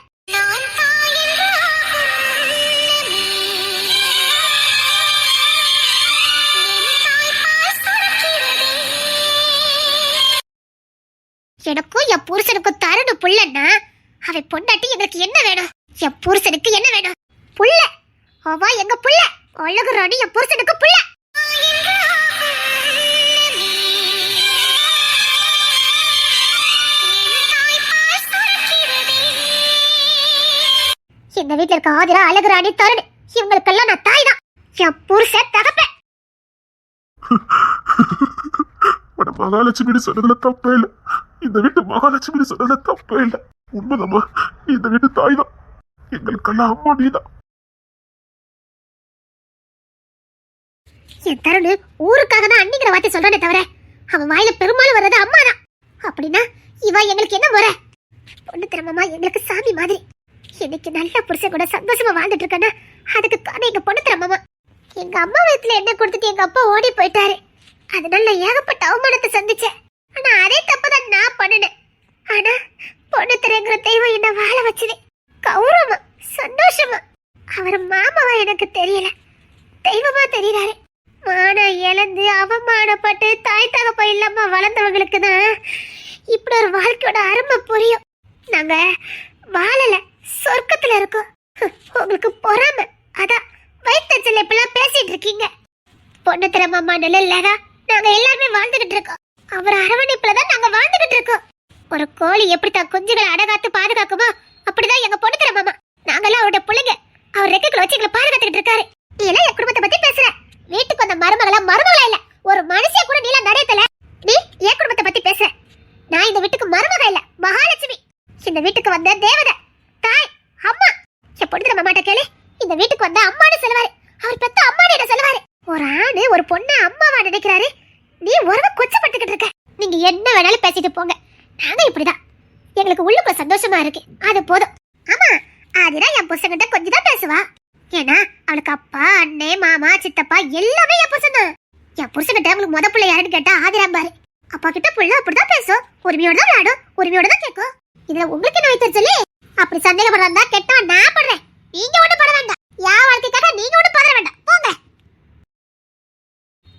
எனக்கும் என் புருஷனுக்கும் தருணு புள்ளன்னா அவன் பொண்டாட்டி எங்களுக்கு என்ன வேணும்? என் புருஷனுக்கு என்ன வேணும்? புள்ள. அவ எங்க புள்ள. அழகு ராணி என் புருஷனுக்கு புள்ள. இந்த வீட்டுல இருக்க ஆதிரா அழகு ராணி தருண் இவங்களுக்கெல்லாம் நான் தாய் தான். என் புருஷன் தகப்பேன். மகாலட்சுமி சொன்னதுல தப்பே இல்ல. இந்த வீட்டு மகாலட்சுமி சொன்னதுல தப்பே இல்ல. உண்மைதாம்மா, இந்த வீட்டு தாய் தான். எங்களுக்கெல்லாம் அம்மா நீதான். என் தருணு ஊருக்காக தான் அன்னிங்கிற வார்த்தை சொல்றானே தவிர அவன் வாயில பெரும்பாலும் வர்றது அம்மா தான். அப்படின்னா இவ எங்களுக்கு என்ன முறை? பொண்ணு திறமமா எங்களுக்கு சாமி மாதிரி. இன்னைக்கு நல்ல புருஷன் கூட சந்தோஷமா வாழ்ந்துட்டு இருக்கேன்னா அதுக்கு காரணம் எங்க பொண்ணு திறமமா. எங்க அம்மா வயசுல என்ன கொடுத்துட்டு எங்க அப்பா ஓடி போயிட்டாரு. அதனால ஏகப்பட்ட அவமானத்தை சந்திச்சேன். ஆனா அதே தப்புதான் நான் பண்ணினேன். ஆனா பொண்ணு திறங்கிற தெய்வம் என்ன வாழ வச்சது கௌரவமா சந்தோஷமா. அவர் மாமாவா எனக்கு தெரியல, தெய்வமா தெரியறாரு. மானம் இழந்து அவமானப்பட்டு தாய் தகப்ப இல்லாம வளர்ந்தவங்களுக்கு தான் இப்படி ஒரு வாழ்க்கையோட அருமை புரியும். நாங்க வாழல, சொர்க்கத்துல இருக்கோம். உங்களுக்கு பொறாம, அதான் வயிற்றுச்சல் இப்பெல்லாம் பேசிட்டு இருக்கீங்க. பொண்ணு திறமாமா நிலையிலதான் நாங்க எல்லாருமே வாழ்ந்துகிட்டு இருக்கோம். அவர் அரவணைப்புலதான் நாங்க வாழ்ந்துகிட்டு இருக்கோம். ஒரு கோழி எப்படித்தான் குஞ்சுகளை அடகாத்து பாதுகாக்குமோ அப்படிதான் எங்க பொண்ணு திறமாமா. நாங்கெல்லாம் அவரோட பிள்ளைங்க. அவர் ரெக்கைகளை வச்சு எங்களை பாதுகாத்துக்கிட்டு இருக்காரு. நீ எல்லாம் என் குடும்பத்தை பத்தி பேசுற. வீட்டுக்கு வந்த மருமகளா இல்ல, ஒரு மனுஷிய கூட நீல நடையல. நீ என் குடும்பத்தை பத்தி பேசுற. நான் இந்த வீட்டுக்கு மருமக இல்ல, மகாலட்சுமி. இந்த வீட்டுக்கு வந்த தேவதை, தாய், அம்மா. என் பொண்ணு மாமாட்ட கேளு, இந்த வீட்டுக்கு வந்த அம்மான்னு சொல்லுவாரு. அவர் பெத்த அம்மான்னு சொல்லுவாரு. ஒரு ஆணு ஒரு பொண்ணு அம்மாவா நினைக்கிறாரு. நீ உறவை கொச்சப்பட்டுக்கிட்டு இருக்க. நீங்க என்ன வேணாலும் பேசிட்டு போங்க, நாங்க இப்படிதான். எங்களுக்கு உள்ளுக்குள்ள சந்தோஷமா இருக்கு, அது போதும். ஆமா, ஆதிரா என் புருஷன்கிட்ட கொஞ்சம் தான் பேசுவா. ஏன்னா அவளுக்கு அப்பா, அண்ணே, மாமா, சித்தப்பா எல்லாமே என் புருஷன் தான். என் புருஷன்கிட்ட உங்களுக்கு முத பிள்ளை யாருன்னு கேட்டா ஆதிரா பாரு. அப்பா கிட்ட புள்ள அப்படிதான் பேசும், உரிமையோட தான் விளையாடும், உரிமையோட தான் கேட்கும். இதுல உங்களுக்கு என்ன வைத்து சொல்லி அப்படி சந்தேகப்படுறா கெட்டவன் நான் படுறேன். நீங்க ஒண்ணு பட வேண்டாம், யா வாழ்க்கைக்காக நீங்க ஒண்ணு பதற வேண்டாம். போங்க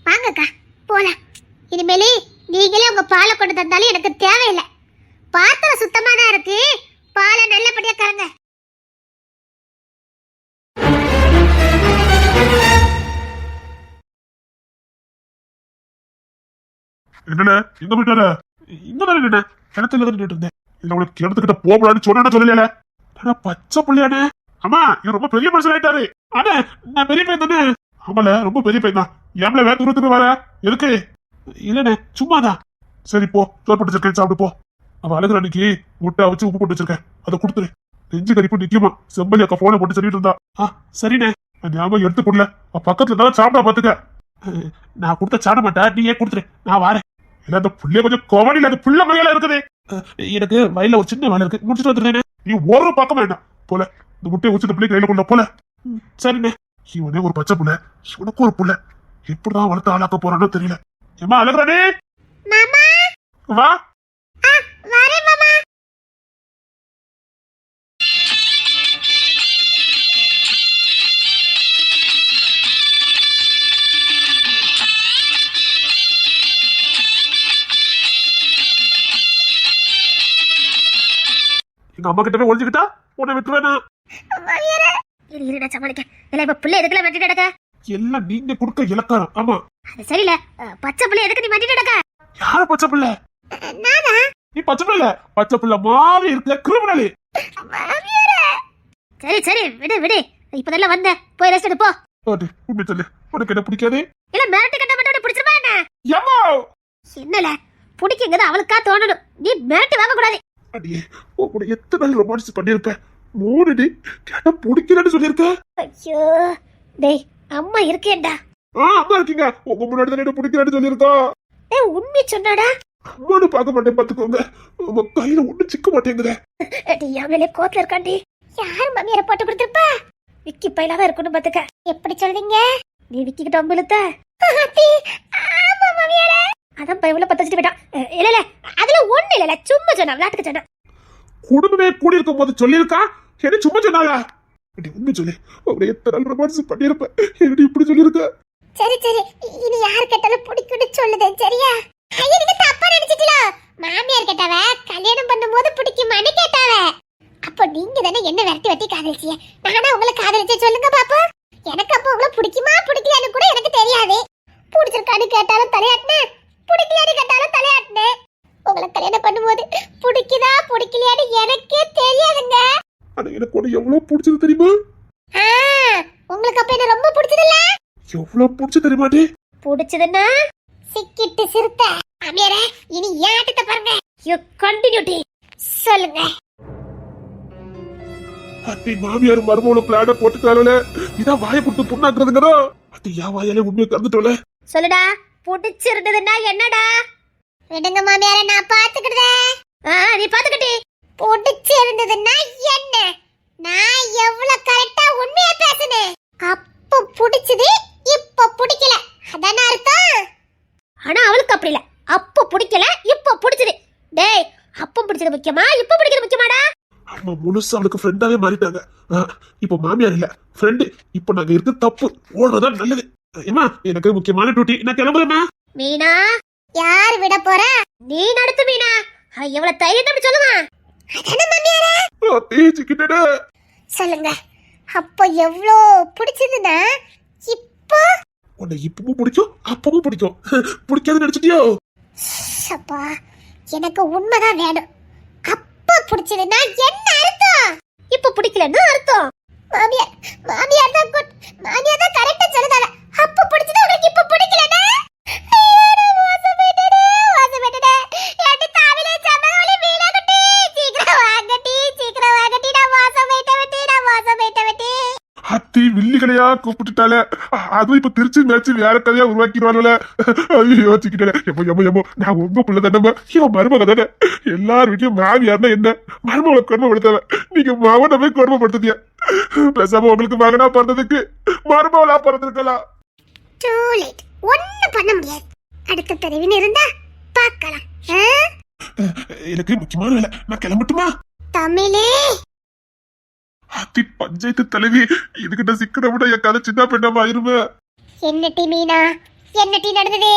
வாங்கக்கா போலாம். இனிமேலே நீங்களே உங்க பாலை கொண்டு தந்தாலும் எனக்கு தேவையில்லை. பாத்திரம் சுத்தமா தான் இருக்கு, பாலை நல்லபடியா கறங்க. என்னண்ணே எங்க போயிட்டார? இங்க தானே நின்ன கிணத்துல தான் நின்றுட்டு இருந்தேன். இல்ல உனக்கு கிணத்துக்கிட்ட போகலான்னு சொன்னா சொல்லலையால? ஆனா பச்சை பிள்ளையானே. ஆமா இவன் ரொம்ப பெரிய மனுஷன் ஆயிட்டாரு. ஆனா நான் பெரிய பையன் தானே. ஆமால ரொம்ப பெரிய பையன் தான். ஏம்ல வேற தூரத்துக்கு வர எதுக்கு? இல்லண்ணே சும்மாதான். சரி போ, சோறு போட்டு வச்சிருக்கேன் சாப்பிட்டு போ. அவன் அழகுற அன்னைக்கு முட்டை வச்சு உப்பு போட்டு வச்சிருக்கேன், அதை கொடுத்துரு. நெஞ்சு கறிப்பு நிக்குமா? செம்பலி அக்கா போனை போட்டு சொல்லிட்டு இருந்தா. சரிண்ணே ஞாபகம் எடுத்து கொடுல. பக்கத்துல இருந்தாலும் சாப்பிட பாத்துக்க. நான் கொடுத்த சாப்பிட மாட்டேன், நீ ஏன் கொடுத்துரு, நான் வரேன். இல்ல அந்த புள்ளைய கொஞ்சம் கோவடி அந்த புள்ள மையில இருக்குது. எனக்கு வயல ஒரு சின்ன வேலை இருக்கு, முடிச்சுட்டு வந்துடுறேன். நீ ஒரு பக்கம் வேண்டாம் போல. இந்த முட்டையை வச்சு பிள்ளை கையில கொண்ட போல. சரிண்ணே. இவனே ஒரு பச்சை புள்ள, இவனுக்கு ஒரு புள்ள, எப்படிதான் வளர்த்து ஆளாக்க போறானோ தெரியல. ஏமா அழகுறானே வா. வரேன் மாமா. எங்க அம்மா கிட்ட போய் ஒளிஞ்சுக்கிட்டா உன்னை விட்டுருவேனா? நான் சமாளிக்க. இல்ல இப்ப பிள்ளை எதுக்குல மாட்டிட்டு கிடக்க? எல்லாம் நீங்க கொடுக்க இலக்காரம். ஆமா அது சரியில்ல. பச்சை பிள்ளை எதுக்கு நீ மாட்டிட்டு கிடக்க? யார பச்சை பிள்ளை? நானா? நீ பச்சை பிள்ளை, பச்சை பிள்ளை மாதிரி இருக்க கிரிமினல். சரி சரி விடு விடு, இப்பதெல்லாம் வந்த, போய் ரெஸ்ட் எடு போ. உண்மை சொல்லு, உனக்கு என்ன பிடிக்காது? இல்ல மிரட்டி கட்ட மட்டும் பிடிச்சிருமா என்ன? ஏம்மா என்னல பிடிக்குங்கிறது அவளுக்கா தோணணும், நீ மிரட்டி வாங்க கூடாது. அடியே உன்னை எத்தனை நாள் ரொமான்ஸ் பண்ணிருப்பேன். 3 டே கேட்டா பிடிக்கலன்னு சொல்லிருக்க. ஐயோ டேய் அம்மா இருக்கேன்டா. அம்மா இருக்கீங்க, உங்க முன்னாடி தானே பிடிக்கலன்னு சொல்லிருக்கா. உண்மை சொன்னாடா. அம்மானு பார்க்க மாட்டேன் பாத்துக்கோங்க, உங்க கையில ஒண்ணு சிக்க மாட்டேங்குதே. யாமலே கோத்துல இருக்காண்டி. யார் மாமியார போட்டு கொடுத்திருப்பா? விக்கி பையிலாதான் இருக்கணும் பாத்துக்க. எப்படி சொல்றீங்க? நீ விக்கி கிட்ட அம்புலத்த? ஆமா மாமியாரே. அதான் பையில பத்த வச்சுட்டு போயிட்டான். இல்ல இல்ல அதுல ஒண்ணு இல்ல, சும்மா சொன்னா, விளையாட்டுக்கு சொன்னா. குடும்பமே கூடி இருக்கும் போது சொல்லிருக்கா, என்ன சும்மா சொன்னாளா? உண்மை சொல்லி உங்களை எத்தனை நாள் ரொமான்ஸ் பண்ணிருப்பேன், எப்படி இப்படி சொல்லிருக்க? சரி சரி, இனி யார் கேட்டாலும் பிடிக்கும்னு சொல்லுதே சரியா? ஐயா நீங்க தப்பா நினைச்சிட்டீங்களா? மாமியார் கேட்டாவ கல்யாணம் பண்ணும்போது பிடிக்குமான்னு கேட்டாவ. அப்போ நீங்க தானே என்ன விரட்டி காதலிச்சிய, நானா உங்களை காதலிச்சே சொல்லுங்க பாப்பா. எனக்கு அப்போ உங்களை பிடிக்குமா பிடிக்கலையான்னு கூட எனக்கு தெரியாது. பிடிச்சிருக்கான்னு கேட்டாலும் தலையாட்டினேன், பிடிக்கலையான்னு கேட்டாலும் தலையாட்டினேன். உங்களை கல்யாணம் பண்ணும்போது பிடிக்குதா பிடிக்கலையான்னு எனக்கே தெரியாதுங்க. ஆனா எனக்கு உன்னை எவ்வளவு பிடிச்சது தெரியுமா? உங்களுக்கு அப்ப என்ன ரொம்ப பிடிச்சதில்ல? எவ்வளவு பிடிச்சது தெரியுமாடி? பிடிச்சதுன்னா சிக்கிட்டு சிறுத்த. அமீரே இனி ஏட்டத்தை பாருங்க. யூ கண்டினியூட்டி சொல்லுங்க. அத்தி மாமியார் மருமகளும் பிளான போட்டுக்காரல, இதான் வாயை போட்டு புண்ணாக்குறதுங்கடா. அத்தி யா வாயாலே உண்மையை கறந்துட்டோல. சொல்லுடா, பிடிச்சிருந்ததுன்னா என்னடா? விடுங்க மாமியாரே, நான் பாத்துக்கிட்டேன். நீ பாத்துக்கிட்டே. பிடிச்சிருந்ததுன்னா என்ன? நான் எவ்வளவு கரெக்டா உண்மையை பேசுனேன். அப்போ பிடிச்சது, இப்போ பிடிக்கல, அதான அர்த்தம்? ஆனா அவளுக்கு அப்படி இல்ல, அப்போ பிடிக்கல இப்போ பிடிச்சது. டேய் அப்போ பிடிச்சது முக்கியமா இப்போ பிடிக்கிறது முக்கியமாடா? அம்மா முழுசா அவளுக்கு ஃப்ரெண்டாவே மாறிட்டாங்க. இப்போ மாமியார் இல்ல ஃப்ரெண்டு. இப்போ நாங்க இருக்கு தப்பு, ஓடுறதா நல்லது. ஏமா எனக்கு முக்கியமான டியூட்டி, நான் கிளம்புறேம்மா. மீனா யார் விட போற? நீ நடத்து மீனா. எவ்வளவு தைரியம் அப்படி சொல்லுங்க. அதான மாமியாரே. பேசிக்கிட்டே சொல்லுங்க. அப்போ எவ்வளோ பிடிச்சதுன்னா இப்போ உன்னை இப்பவும் பிடிக்கும் அப்பவும் பிடிக்கும், பிடிக்காதுன்னு நினைச்சிட்டியோ? அப்பா எனக்கு உண்மைதான் வேணும். அப்போ பிடிச்சதுன்னா என்ன அர்த்தம்? இப்போ பிடிக்கலன்னு அர்த்தம். மாமியார் மாமியார் தான் குட், மாமியார் தான் கரெக்டா சொல்லுதாங்க. அப்போ பிடிச்சது உங்களுக்கு இப்போ பிடிக்கலன்னா அத்தி அத்தி வில்லிகளையா கூப்பிட்டுட்டால, அதுவும் இப்ப திருச்சி மேட்ச் வேற கதையா உருவாக்கிடுவாங்கல்ல. ஐயோ சிக்கிட்டே, எப்போ எம்மோ எம்மோ, நான் உங்க புள்ள தானே, இவன் மருமக தானே. எல்லார் வீட்லயும் மாமியார்னா என்ன, மருமகளை கொடுமைப்படுத்தவ, நீங்க மகனை போய் கொடுமைப்படுத்துதியா? பேசாம உங்களுக்கு மகனா பிறந்ததுக்கு மருமகளா பிறந்திருக்கலாம். டூ லேட், ஒண்ணும் பண்ண முடியாது. அடுத்த பிறவின்னு இருந்தா பார்க்கலாம். எனக்கு முக்கியமான வேலை, நான் கிளம்பட்டுமா? தமிழே அத்தி பஞ்சாயத்து தலைவி, இதுகிட்ட சிக்கன விட என் கதை சின்ன பெண்ணமா ஆயிருமே. என்னட்டி மீனா, என்னட்டி நடந்ததே?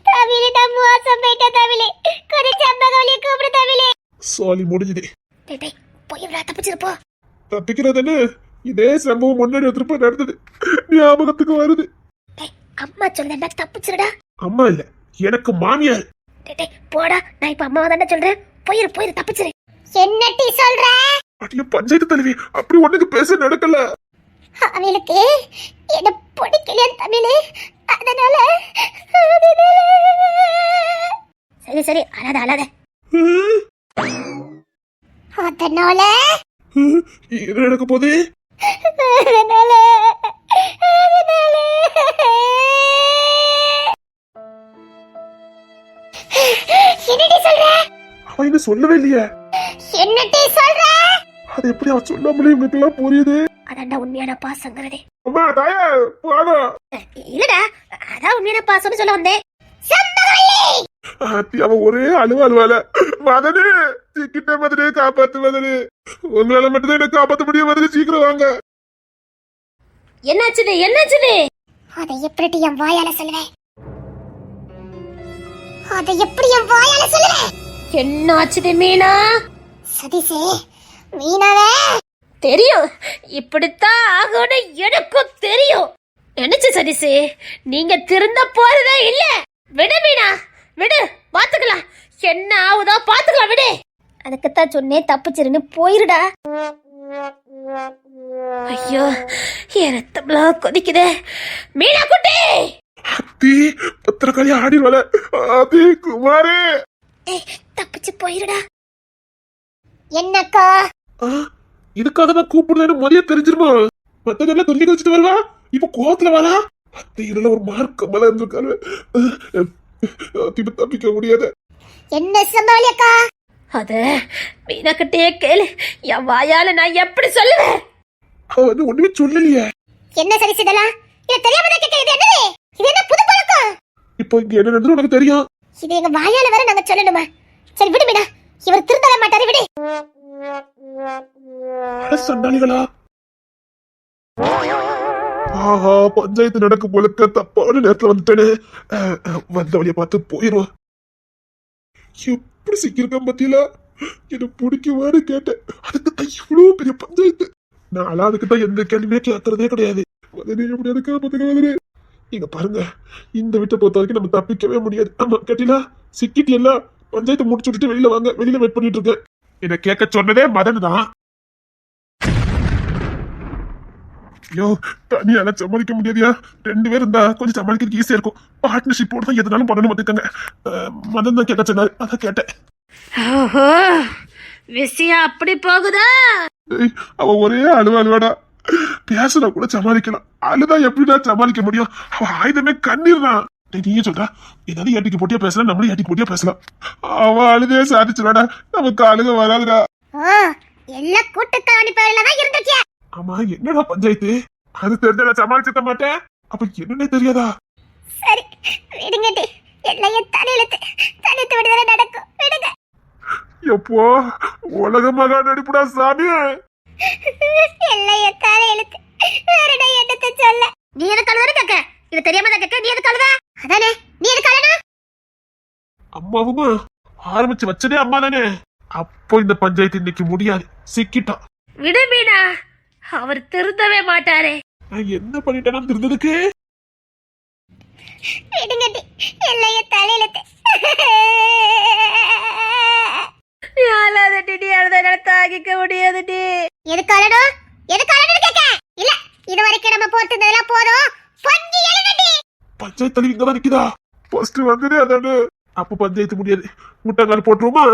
தமிழே நான் மோசம் போயிட்ட தமிழே, கொஞ்சம் சம்பகவலியை கூப்பிடு தமிழே. சாலி முடிஞ்சுது. போய் தப்பிச்சிருப்போ. தப்பிக்கிறதுன்னு இதே சம்பவம் முன்னாடி திருப்ப நடந்தது ஞாபகத்துக்கு வருது. அம்மா சொல்லுடா, தப்பிச்சிருடா. அம்மா இல்ல, எனக்கு மாமியார். போடா, நான் இப்ப அம்மாவை தானே சொல்றேன். போயிரு தப்பிச்சிரு. என்னட்டி சொல்ற? அடிய பஞ்சாயத்து தலைவி, அப்படி ஒண்ணுக்கு பேச நடக்கல. அவளுக்கு என்ன பிடிக்கலையா தமிழே, அதனால சரி அழாத. அதனால என்ன நடக்க போகுது? என்னடி சொல்ற? அவன் இன்னும் சொல்லவே இல்லையே. என்னடி சொல்ற? அது எப்படி அவன் சொல்லாமலே இவனுக்கு எல்லாம் புரியுது? அதான்டா உண்மையான பாசங்கிறதே. அம்மா தாயா போடா. இல்லடா, அதான் உண்மையான பாசம்னு சொல்ல வந்தேன். அத்தி அவன் ஒரே அழுவால. மதனு சிக்கிட்ட மதனே, காப்பாத்து மதனு. உங்களால மட்டும்தான் என்ன காப்பாத்த முடியும் மதனு, சீக்கிரம் வாங்க. என்னாச்சுது? அதை எப்படி என் வாயால சொல்லுவேன்? என்னாச்சுது மீனா? சதீஷே, மீனாவே தெரியும், இப்படித்தான் ஆகும்னு எனக்கும் தெரியும். நினைச்சு சதீஷே, நீங்க திருந்த போறதே இல்ல. விடு மீனா, விடு, பாத்துக்கலாம். என்ன ஆகுதோ பாத்துக்கலாம், விடு. அதுக்குத்தான் சொன்னேன், தப்பிச்சிருன்னு போயிருடா. ஐயோ, என் ரத்தம்லாம் கொதிக்குதே. மீனா குட்டி, அத்தி பத்திரக்காளி ஆடிடுவாள. அத்தி குமாரே, தப்பிச்சு போயிருடா. என்னக்கா? இதுக்காக தான் கூப்பிடுறேன்னு முதல்ல தெரிஞ்சிருமா? மத்ததெல்லாம் சொல்லி வச்சுட்டு வருவா, இப்ப கோவத்துல வரா. அத்தை இதெல்லாம் ஒரு மார்க்க மலை இருந்திருக்காரு. தப்பிக்க முடியாது. என்ன சம்பாலியக்கா? அத மீனா கிட்டே கேளு. என் வாயால நான் எப்படி சொல்லுவேன்? அவ வந்து ஒண்ணுமே சொல்லலையே. என்ன சரி இதெல்லாம்? இது தெரியாம தான் கேக்குறது. என்னது இது? என்ன புது பழக்கம்? இப்போ இங்க என்ன நடந்தது உனக்கு தெரியும்? இது எங்க வாயால வர நாங்க சொல்லணுமா? சரி விடு மீனா, இவர் திருந்தவே மாட்டாரு, விடு. சண்டாளிகளா, ஆஹா, பஞ்சாயத்து நடக்க போலக்க தப்பான நேரத்துல வந்துட்டேன்னு வந்த வழிய பார்த்து போயிரும். எப்படி சிக்கிருக்கேன் பத்தியில, என்ன பிடிக்குமாறு கேட்டேன். அதுக்கு தான் இவ்வளவு பெரிய பஞ்சாயத்து. நான் அதுக்கு தான் எந்த கேள்வியுமே கேட்கறதே கிடையாது. எப்படி அதுக்கு பாத்துக்க. நீங்க பாருங்க, இந்த வீட்டை பொறுத்த வரைக்கும் நம்ம தப்பிக்கவே முடியாது. ஆமா கேட்டீங்களா, சிக்கிட்டு எல்லாம் பஞ்சாயத்து முடிச்சு விட்டுட்டு வெளியில வாங்க, வெளியில வெயிட் பண்ணிட்டு இருக்கேன். என்ன கேட்க சொன்னதே மதன் தான். ஐயோ, தனியால சமாளிக்க முடியாதியா? 2 பேர் இருந்தா கொஞ்சம் சமாளிக்கிறது ஈஸியா இருக்கும். பார்ட்னர்ஷிப்போட தான் எதுனாலும் பண்ணணும் பார்த்துக்கங்க. மதன் தான் கேட்க சொன்னாரு, அதான் கேட்டேன். ஓஹோ, விஷயம் அப்படி போகுதா? அவ ஒரே அழுவாடா. பேசுனா கூட சமாளிக்கலாம், அழுதா எப்படிடா சமாளிக்க முடியும்? அவ ஆயுதமே கண்ணீர் தான். நீயே சொல்றா, ஏதாவது ஏட்டிக்கு போட்டியா பேசலாம், நம்மளும் ஏட்டிக்கு போட்டியா பேசலாம். அவ அழுதே சாதிச்சுடாடா, நமக்கு அழுக வராதுடா. எல்லா கூட்டத்தாணி பேர்ல தான் இருந்துச்சு. ஆமா, என்னடா பஞ்சாயத்து? அது தெரிஞ்சா சமாளிச்சிருக்க மாட்டேன். அப்ப என்னன்னே தெரியாதா? சரி விடுங்கடி, எல்லாம் தலையிலத்து விடுதலை நடக்கும், விடுங்க. எப்போ உலக மகா நடிப்புடா சாமி. எல்லாம் தலையிலத்து, வேறடா என்னத்தை சொல்ல? நீ எனக்கு அழுதாரு கேக்க? இது தெரியாம தான் கேக்க. நீ எதுக்கு அழுதா? அதானே, நீ எதுக்கு அழுதா? அம்மாவுமா ஆரம்பிச்சு வச்சதே அம்மா தானே. அப்போ இந்த பஞ்சாயத்து இன்னைக்கு முடியாது, சிக்கிட்டான். விடு மீனா, அவர் திருந்தவே மாட்டாரே. நான் என்ன பண்ணிட்டேன்னா திருந்ததுக்கு? விடுங்கடி, எல்லாம் தலையிலத்து. நீ அழாதடி, நீ அழுத தாங்கிக்க முடியாதுடி. எதுக்கு அழணும்? எதுக்கு அழணும்னு கேக்க? இல்ல, இது வரைக்கும் நம்ம போட்டுனதெல்லாம் போதும். பொங்கி எழுங்கடி. பஞ்சாயத்து தலைவி இங்கதான் நிக்குதா? ஃபர்ஸ்ட் வந்ததே அதானே. அப்ப பஞ்சாயத்து முடியாது, முட்டங்கால் போட்டுருவோமா?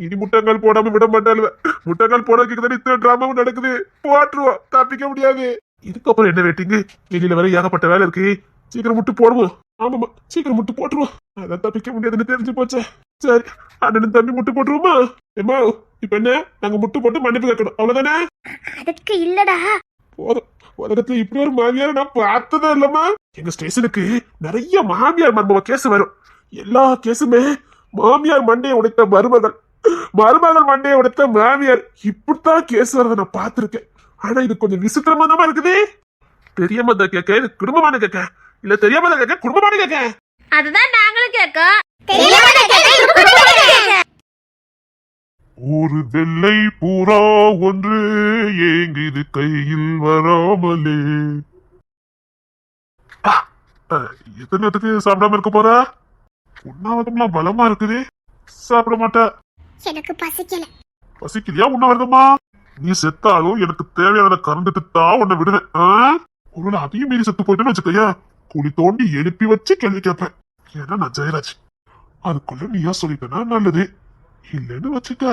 இனி முட்டங்கால் போடாம விட மாட்டாளுவ. முட்டங்கால் போட இத்தனை டிராமாவும் நடக்குது. போட்டுருவோம், தப்பிக்க முடியாது. இதுக்கப்புறம் என்ன வெயிட்டிங்? வெளியில வர ஏகப்பட்ட வேலை இருக்கு. சீக்கிரம் முட்டு போடுவோம். ஆமாமா, சீக்கிரம் முட்டு போட்டுருவோம். அதான் தப்பிக்க முடியாதுன்னு தெரிஞ்சு போச்சே. சரி, அண்ணன் தம்பி முட்டு போட்டுருவோமா? ஏமா, இப்ப என்ன, நாங்க முட்டு போட்டு மன்னிப்பு கேட்கணும், அவ்வளவுதானே? அதுக்கு இல்லடா. போதும். உலகத்துல இப்படி ஒரு மாமியார் நான் பார்த்ததே இல்லம்மா. எங்க ஸ்டேஷனுக்கு நிறைய மாமியார் மருமக கேஸ் வரும். எல்லா கேஸுமே மாமியார் மண்டையை உடைத்த மருமகள், மருமகள் மண்டையை உடைத்த மாமியார், இப்படித்தான் கேஸ் வரத நான் பார்த்திருக்கேன். ஆனா இது கொஞ்சம் விசித்திரமா தான் இருக்குது. தெரியாம தான் கேட்க, இது குடும்பமான கேட்க, இல்ல தெரியாம தான் கேட்க, குடும்பமான கேட்க. அதுதான் நாங்களும் கேட்கோம். ஒரு வெள்ளை பூரா ஒன்று ஏங்குது கையில் வராமலே. எத்தனைத்துக்கு சாப்பிடாம இருக்க போற? உண்ணாவிரதம்லாம் பலமா இருக்குது. சாப்பிட மாட்ட. எனக்கு பசிக்கல. பசிக்கலையா? உண்ணாவிரதமா? நீ செத்தாலும் எனக்கு தேவையானதை கறந்துட்டு தான் உன்னை விடுவேன். ஒருவேளை அதையும் மீறி செத்து போயிட்டேன்னு வச்சுக்கையா, குழி தோண்டி எழுப்பி வச்சு கேள்வி கேட்பேன். ஏன்னா நான் ஜெயராஜ். அதுக்குள்ள நீயா சொல்லிட்டேன்னா நல்லது, இல்லைன்னு வச்சுக்க.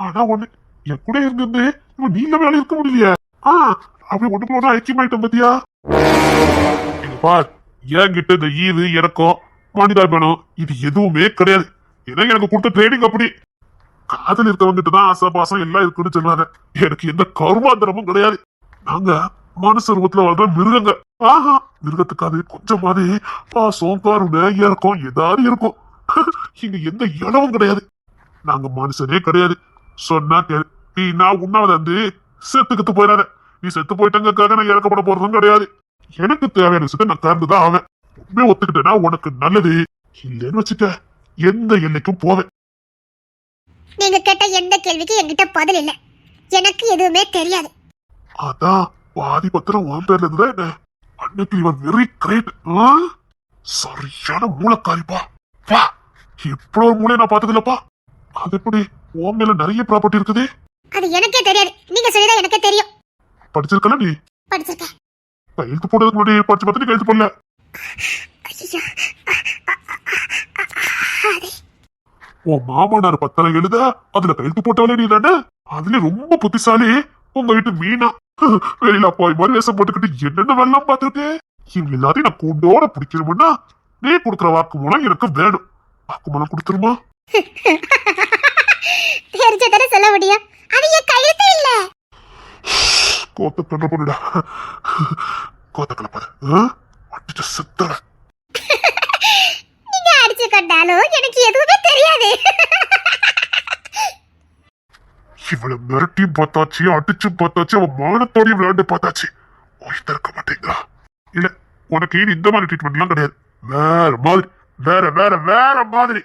ஆனா ஒண்ணு, என் கூட இருந்து இவன் நீ இல்லாம இருக்க முடியலையே. அப்படி ஒண்ணுக்குள்ள ஒண்ணு ஐக்கியமாயிட்டோம் பத்தியா? இங்க பார், என்கிட்ட இந்த ஈவு இறக்கம் மனிதாபிமானம் இது எதுவுமே கிடையாது. ஏன்னா எனக்கு கொடுத்த ட்ரைனிங் அப்படி. காதல் இருக்கவங்கிட்ட தான் ஆசை பாசம் எல்லாம் இருக்குன்னு சொல்லுவாங்க. எனக்கு எந்த கருமாந்திரமும் கிடையாது. நாங்க மனுஷ ரூபத்துல வாழ்ற மிருகங்க. மிருகத்துக்காது கொஞ்சமாவது பாசம் கருணை இறக்கம் ஏதாவது இருக்கும். இங்க எந்த இளவும் கிடையாது. நாங்க மனுஷனே கிடையாது. சொன்னா கேளு. நீ நான் உண்ணாவது வந்து செத்துக்கிட்டு போயிடாத. நீ செத்து போயிட்டங்கிறதுக்காக நான் இறக்கப்பட போறதும் கிடையாது. எனக்கு தேவையான விஷயத்த நான் கறந்துதான் ஆவேன். உண்மையை ஒத்துக்கிட்டேன்னா உனக்கு நல்லது, இல்லைன்னு வச்சுக்க எந்த எல்லைக்கும் போவேன். நீங்க கேட்ட எந்த கேள்விக்கு என்கிட்ட பதில் இல்ல. எனக்கு எதுவுமே தெரியாது. அதான் பாதி பத்திரம் உன் பேர்ல இருந்ததா என்ன? அன்னைக்கு இவன் வெரி கிரேட். சரியான மூளைக்காரிப்பா. பா, இவ்வளவு ஒரு மூளையை நான் பார்த்ததில்லப்பா. அது எப்படி உன் மேல நிறைய ப்ராப்பர்ட்டி இருக்குது? அது எனக்கே தெரியாது. நீங்க சொல்லிதான் எனக்கே தெரியும். படிச்சிருக்கல நீ? படிச்சிருக்கேன். கையெழுத்து போடுறதுக்கு முன்னாடி படிச்சு பார்த்துட்டு கையெழுத்து போடல. ஐயோ. உன் மாமனார் பத்திரம் எழுத அதுல கையெழுத்து போட்டாலே நீ தானே? அதுல ரொம்ப புத்திசாலி உங்க வீட்டு மீனா. வெளியில போய் மாதிரி வேஷம் போட்டுக்கிட்டு என்னென்ன வெள்ளம் பார்த்துருக்கு. இவங்க எல்லாத்தையும் நான் கூண்டோட பிடிக்கணும்னா நீ கொடுக்குற வாக்கு மூலம் எனக்கு வேணும். வாக்கு மூலம் கொடுத்துருமா? தெரிஞ்சதானே சொல்ல முடியும். அது என் கையெழுத்து இல்ல. கோத்த கண்ண பொண்ணுடா. கோத்த கலப்பாரு அடிச்ச செத்தவ. நீங்க அடிச்சு கொண்டாலும் எனக்கு எதுவுமே தெரியாது. இவ்வளவு மிரட்டியும் பார்த்தாச்சு, அடிச்சும் பார்த்தாச்சு, அவன் மானத்தோடையும் விளையாண்டு பார்த்தாச்சு. ஓய் திறக்க மாட்டேங்கிறா. இல்ல, உனக்கு இந்த மாதிரி ட்ரீட்மெண்ட் எல்லாம் கிடையாது. வேற மாதிரி, வேற வேற வேற மாதிரி.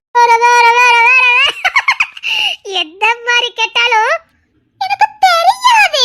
எந்த மாதிரி கேட்டாலும் எனக்கு தெரியாது.